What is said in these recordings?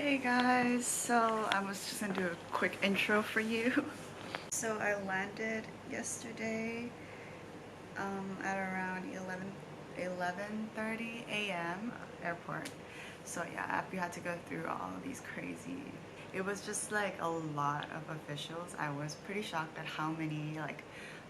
Hey guys, so I was just gonna do a quick intro for you. So I landed yesterday at around 11:30 a.m. airport. So yeah, we had to go through all of these crazy. It was just like a lot of officials. I was pretty shocked at how many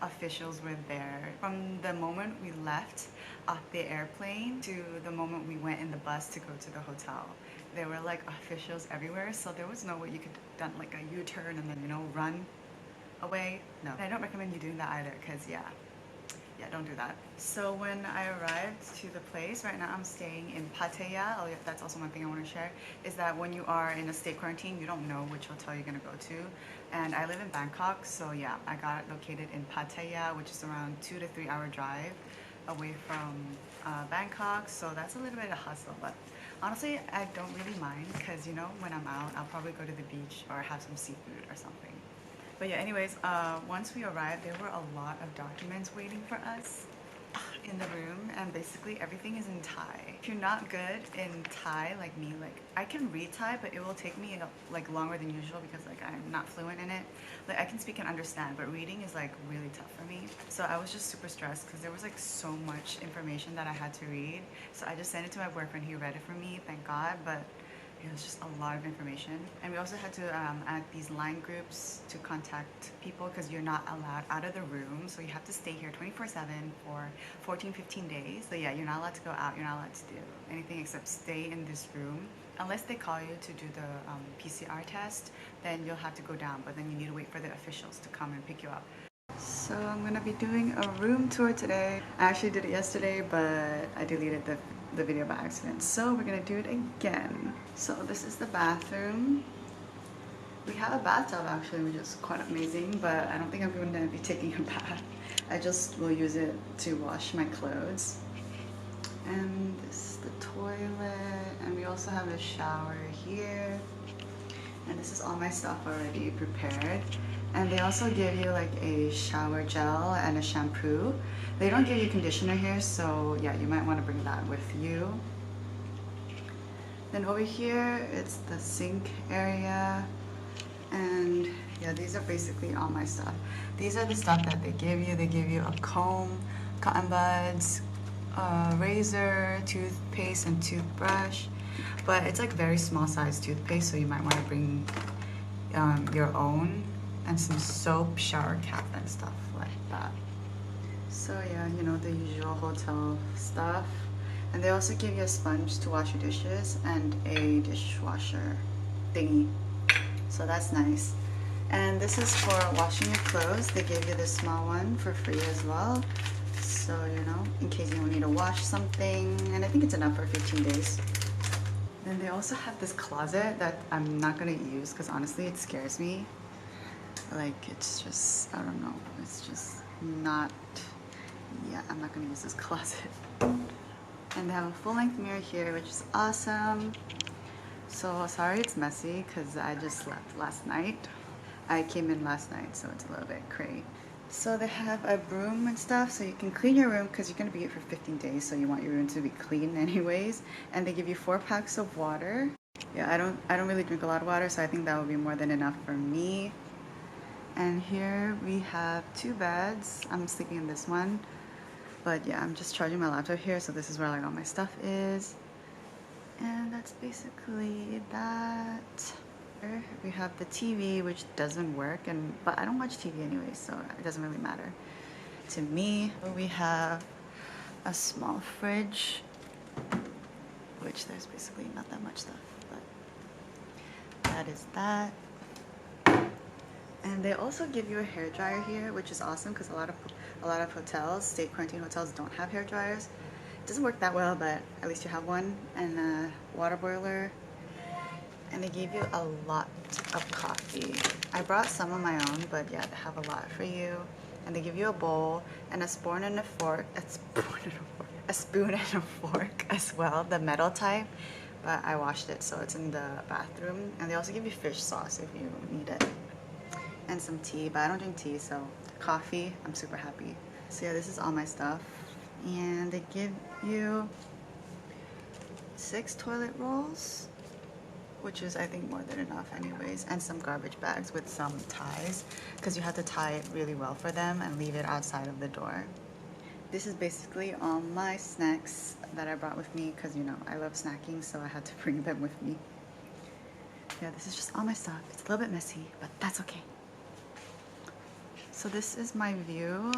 officials were there. From the moment we left off the airplane to the moment we went in the bus to go to the hotel, there were like officials everywhere. So there was no way you could done like a U-turn and then run away. No, I don't recommend you doing that either, because yeah, don't do that. So when I arrived to the place, right now I'm staying in Pattaya. Oh yeah, that's also one thing I want to share, is that when you are in a state quarantine, you don't know which hotel you're gonna go to. And I live in Bangkok, so yeah, I got located in Pattaya, which is around 2 to 3 hour drive away from Bangkok. So that's a little bit of hustle, but honestly, I don't really mind, because when I'm out, I'll probably go to the beach or have some seafood or something. But yeah, anyways, once we arrived, there were a lot of documents waiting for us in the room, and basically everything is in Thai. If you're not good in Thai like me, like I can read Thai, but it will take me like longer than usual because like I'm not fluent in it. Like I can speak and understand, but reading is like really tough for me. So I was just super stressed because there was like so much information that I had to read. So I just sent it to my boyfriend. He read it for me, thank God. But it was just a lot of information. And we also had to add these line groups to contact people, because you're not allowed out of the room. So you have to stay here 24/7 for 14-15 days. So yeah, you're not allowed to go out. You're not allowed to do anything except stay in this room. Unless they call you to do the PCR test, then you'll have to go down. But then you need to wait for the officials to come and pick you up. So I'm gonna be doing a room tour today. I actually did it yesterday, but I deleted the video by accident. So we're gonna do it again. So this is the bathroom. We have a bathtub actually, which is quite amazing, but I don't think I'm gonna be taking a bath. I just will use it to wash my clothes. And this is the toilet, and we also have a shower here. And this is all my stuff already prepared. And they also give you like a shower gel and a shampoo. They don't give you conditioner here, so yeah, you might want to bring that with you. Then over here, it's the sink area. And yeah, these are basically all my stuff. These are the stuff that they give you. They give you a comb, cotton buds, a razor, toothpaste, and toothbrush. But it's like very small size toothpaste, so you might want to bring your own, and some soap, shower cap, and stuff like that. So yeah, the usual hotel stuff. And they also give you a sponge to wash your dishes and a dishwasher thingy. So that's nice. And this is for washing your clothes. They gave you this small one for free as well. So, in case you need to wash something. And I think it's enough for 15 days. Then they also have this closet that I'm not gonna use because honestly it scares me. Like it's just, I don't know, it's just not, yeah, I'm not gonna use this closet. And they have a full-length mirror here, which is awesome. So sorry it's messy because I just left last night. I came in last night, so it's a little bit cray. So they have a broom and stuff, so you can clean your room because you're gonna be here for 15 days, so you want your room to be clean anyways. And they give you 4 packs of water. Yeah, I don't really drink a lot of water, so I think that will be more than enough for me. And here we have 2 beds. I'm sleeping in this one, but yeah, I'm just charging my laptop here, so this is where like all my stuff is. And that's basically that. We have the TV, which doesn't work, but I don't watch TV anyway, so it doesn't really matter to me. We have a small fridge, which there's basically not that much stuff, but that is that. And they also give you a hair dryer here, which is awesome because a lot of hotels, state quarantine hotels, don't have hair dryers. It doesn't work that well, but at least you have one. And a water boiler. And they gave you a lot of coffee. I brought some of my own, but yeah, they have a lot for you. And they give you a bowl and a spoon and a fork. A spoon and a fork as well, the metal type. But I washed it, so it's in the bathroom. And they also give you fish sauce if you need it. And some tea, but I don't drink tea, so coffee, I'm super happy. So yeah, this is all my stuff. And they give you 6 toilet rolls. which is I think more than enough anyways, and some garbage bags with some ties because you have to tie it really well for them and leave it outside of the door. This is basically all my snacks that I brought with me because, you know, I love snacking, so I had to bring them with me. Yeah, this is just all my stuff. It's a little bit messy, but that's okay. So this is my view.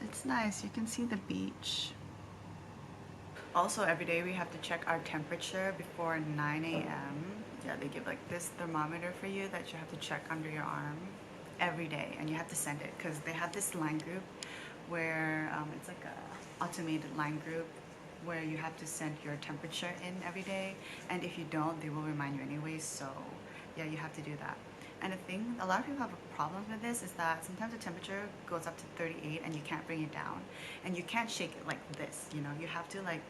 It's nice. You can see the beach. Also, every day we have to check our temperature before 9 a.m. Yeah, they give like this thermometer for you that you have to check under your arm every day, and you have to send it because they have this line group where it's like a automated line group where you have to send your temperature in every day, and if you don't, they will remind you anyways. So yeah, you have to do that. And the thing, a lot of people have a problem with this is that sometimes the temperature goes up to 38 and you can't bring it down, and you can't shake it like this, you know. You have to like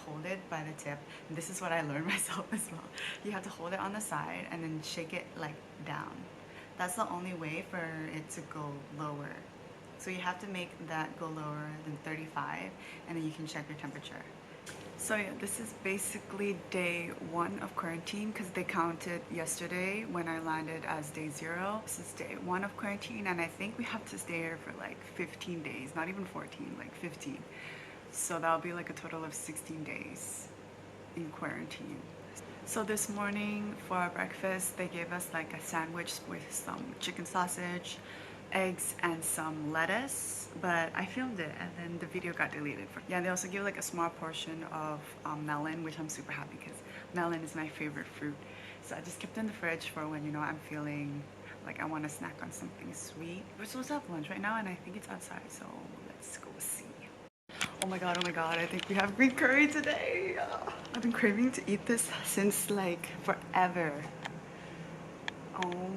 hold it by the tip. And this is what I learned myself as well. You have to hold it on the side and then shake it like down. That's the only way for it to go lower. So you have to make that go lower than 35, and then you can check your temperature. So yeah, this is basically day 1 of quarantine because they counted yesterday when I landed as day 0. This is day 1 of quarantine, and I think we have to stay here for like 15 days, not even 14, like 15. So that'll be like a total of 16 days in quarantine. So this morning for our breakfast, they gave us like a sandwich with some chicken sausage, eggs, and some lettuce, but I filmed it and then the video got deleted. Yeah, they also give like a small portion of melon, which I'm super happy because melon is my favorite fruit. So I just kept it in the fridge for when, you know, I'm feeling like I want to snack on something sweet. We're supposed to have lunch right now and I think it's outside, so let's go see. Oh my god, I think we have green curry today. I've been craving to eat this since like forever. Oh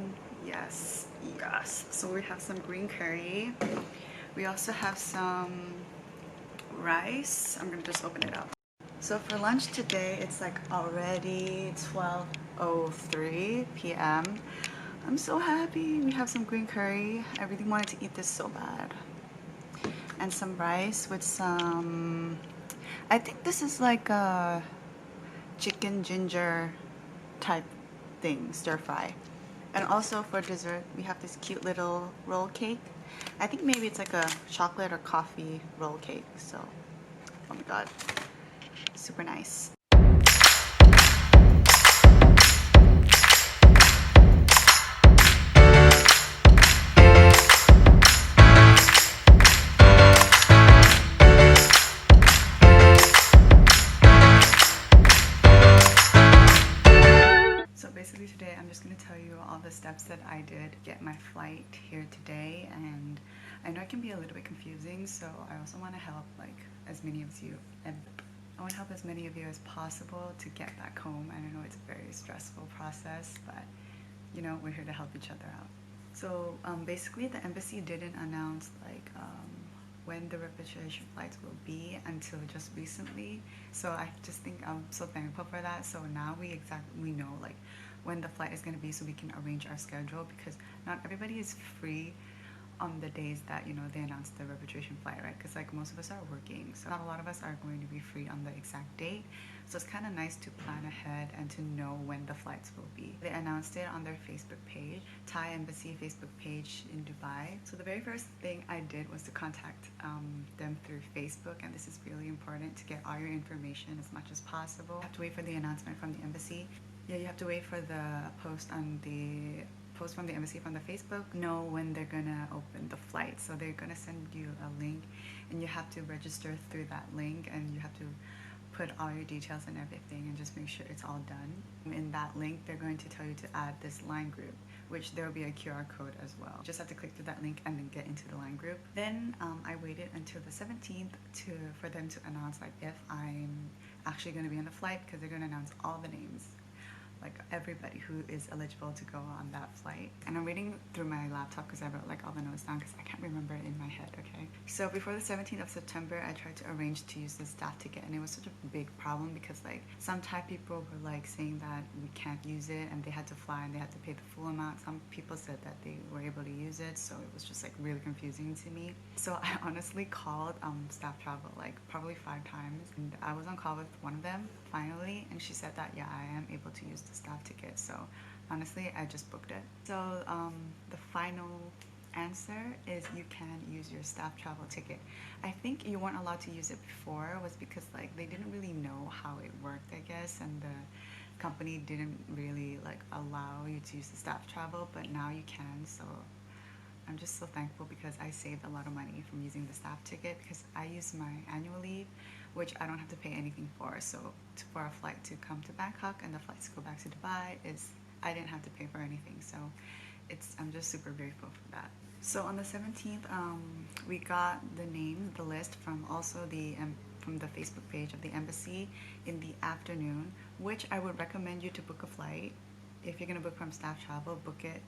yes, yes. So we have some green curry. We also have some rice. I'm gonna just open it up. So for lunch today, it's like already 12:03 p.m. I'm so happy. We have some green curry. I really wanted to eat this so bad. And some rice with some, I think this is like a chicken ginger type thing, stir fry. And also for dessert, we have this cute little roll cake. I think maybe it's like a chocolate or coffee roll cake. So, oh my god, super nice. Basically today I'm just going to tell you all the steps that I did to get my flight here today, and I know it can be a little bit confusing, so I also want to help like as many of you, and I want to help as many of you as possible to get back home. And I know it's a very stressful process, but you know, we're here to help each other out. So basically the embassy didn't announce like when the repatriation flights will be until just recently, so I just think I'm so thankful for that. So now we know like when the flight is going to be, so we can arrange our schedule, because not everybody is free on the days that, you know, they announce the repatriation flight, right? Because like most of us are working, so not a lot of us are going to be free on the exact date. So it's kind of nice to plan ahead and to know when the flights will be. They announced it on their Facebook page, Thai Embassy Facebook page in Dubai. So the very first thing I did was to contact them through Facebook, and this is really important to get all your information as much as possible. You have to wait for the announcement from the embassy. Yeah, you have to wait for the post from the embassy from the Facebook, know when they're gonna open the flight. So they're gonna send you a link, and you have to register through that link, and you have to put all your details and everything and just make sure it's all done. In that link, they're going to tell you to add this line group, which there will be a QR code as well. You just have to click through that link and then get into the line group. Then I waited until the 17th for them to announce like if I'm actually going to be on the flight, because they're going to announce all the names, like everybody who is eligible to go on that flight. And I'm reading through my laptop because I wrote like all the notes down because I can't remember it in my head, okay? So before the 17th of September, I tried to arrange to use the staff ticket, and it was such a big problem because like some Thai people were like saying that we can't use it and they had to fly and they had to pay the full amount. Some people said that they were able to use it, so it was just like really confusing to me. So I honestly called staff travel like probably 5 times, and I was on call with one of them finally, and she said that yeah, I am able to use the staff ticket. So honestly, I just booked it. So the final answer is you can use your staff travel ticket. I think you weren't allowed to use it before was because like they didn't really know how it worked, I guess, and the company didn't really like allow you to use the staff travel, but now you can. So I'm just so thankful because I saved a lot of money from using the staff ticket because I use my annual leave, which I don't have to pay anything for. So for a flight to come to Bangkok and the flight to go back to Dubai is I didn't have to pay for anything. So I'm just super grateful for that. So on the 17th, we got the name, the list from also from the Facebook page of the embassy in the afternoon, which I would recommend you to book a flight. If you're gonna book from staff travel, book it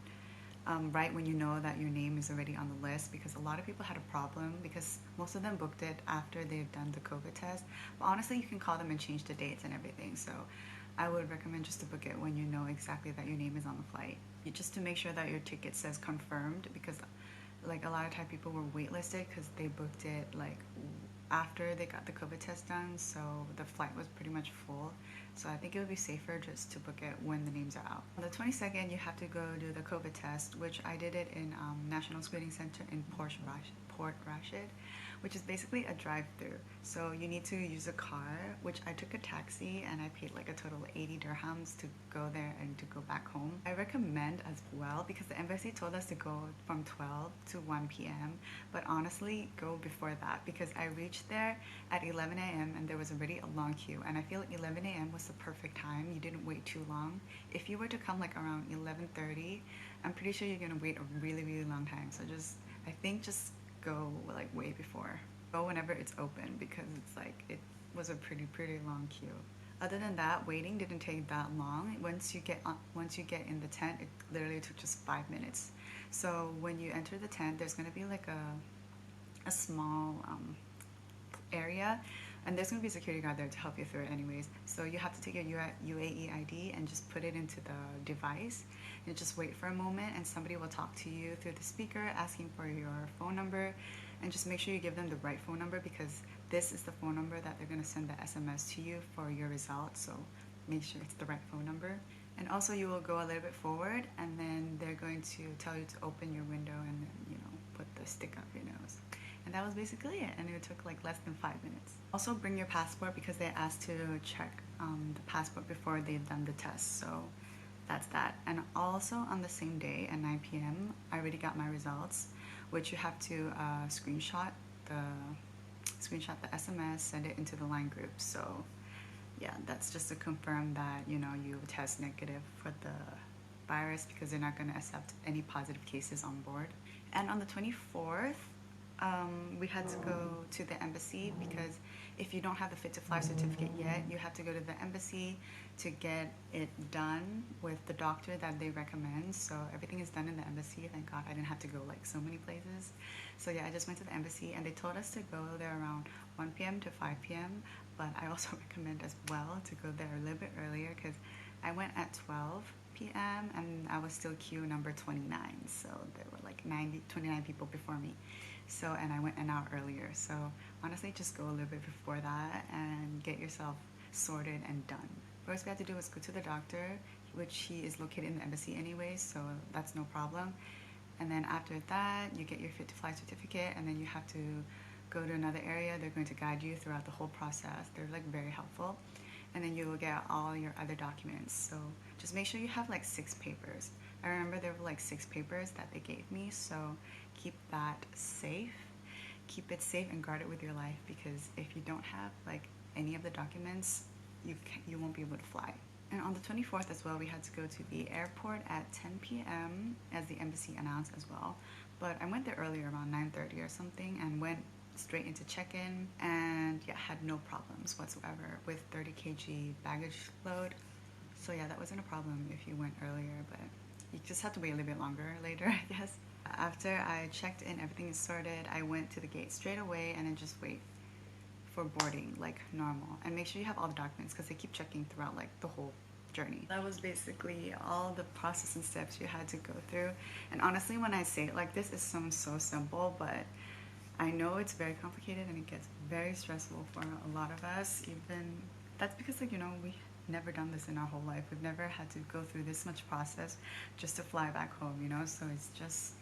right when you know that your name is already on the list, because a lot of people had a problem because most of them booked it after they've done the COVID test. But honestly, you can call them and change the dates and everything. So I would recommend just to book it when you know exactly that your name is on the flight. Just to make sure that your ticket says confirmed, because like a lot of time people were waitlisted because they booked it like after they got the COVID test done, so the flight was pretty much full. So I think it would be safer just to book it when the names are out. On the 22nd, you have to go do the COVID test, which I did it in National Screening Center in Port Rashid, which is basically a drive-through. So you need to use a car, which I took a taxi and I paid like a total of 80 dirhams to go there and to go back home. I recommend as well because the embassy told us to go from 12 to 1 p.m. But honestly, go before that because I reached there at 11 a.m. and there was already a long queue. And I feel like 11 a.m. was the perfect time. You didn't wait too long. If you were to come like around 11:30, I'm pretty sure you're gonna wait a really, really long time. So I think just go like way before. Go whenever it's open because it's like it was a pretty long queue. Other than that, waiting didn't take that long. Once you get in the tent, it literally took just 5 minutes. So when you enter the tent, there's gonna be like a small area, and there's gonna be a security guard there to help you through it anyways. So you have to take your UAE ID and just put it into the device and just wait for a moment, and somebody will talk to you through the speaker asking for your phone number, and just make sure you give them the right phone number because this is the phone number that they're gonna send the SMS to you for your results. So make sure it's the right phone number. And also you will go a little bit forward and then they're going to tell you to open your window and then, put the stick up your nose. And that was basically it, and it took like less than 5 minutes. Also bring your passport because they asked to check the passport before they've done the test. So that's that. And also on the same day at 9 p.m. I already got my results, which you have to screenshot the SMS, send it into the line group. So yeah, that's just to confirm that you test negative for the virus because they're not going to accept any positive cases on board. And on the 24th, we had to go to the embassy because if you don't have the fit to fly certificate yet, you have to go to the embassy to get it done with the doctor that they recommend. So everything is done in the embassy. Thank God I didn't have to go like so many places. So yeah, I just went to the embassy and they told us to go there around 1 p.m. to 5 p.m. But I also recommend as well to go there a little bit earlier because I went at 12 p.m. and I was still queue number 29. So there were like 29 people before me. So, and I went an hour earlier. So honestly, just go a little bit before that and get yourself sorted and done. First we had to do was go to the doctor, which he is located in the embassy anyway, so that's no problem. And then after that, you get your fit to fly certificate, and then you have to go to another area. They're going to guide you throughout the whole process. They're like very helpful. And then you will get all your other documents. So just make sure you have like 6 papers. I remember there were like 6 papers that they gave me, so keep that safe. Keep it safe and guard it with your life because if you don't have like any of the documents, you won't be able to fly. And on the 24th as well, we had to go to the airport at 10 p.m. as the embassy announced as well. But I went there earlier around 9:30 or something and went straight into check-in and yeah, had no problems whatsoever with 30 kg baggage load. So yeah, that wasn't a problem if you went earlier, but you just have to wait a little bit longer later, I guess. After I checked in, everything is sorted, I went to the gate straight away and then just wait for boarding like normal. And make sure you have all the documents because they keep checking throughout like the whole journey. That was basically all the process and steps you had to go through. And honestly, when I say it like this, it sounds so simple, but I know it's very complicated and it gets very stressful for a lot of us, even that's because, like, you know, we never done this in our whole life. We've never had to go through this much process just to fly back home, you know. So it's just,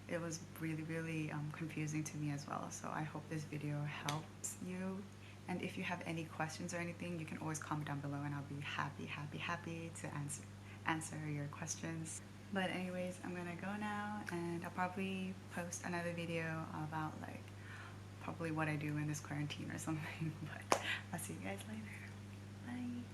it was really, really confusing to me as well. So I hope this video helps you. And if you have any questions or anything, you can always comment down below, and I'll be happy to answer your questions. But anyways, I'm gonna go now, and I'll probably post another video about like probably what I do in this quarantine or something. But I'll see you guys later. Bye.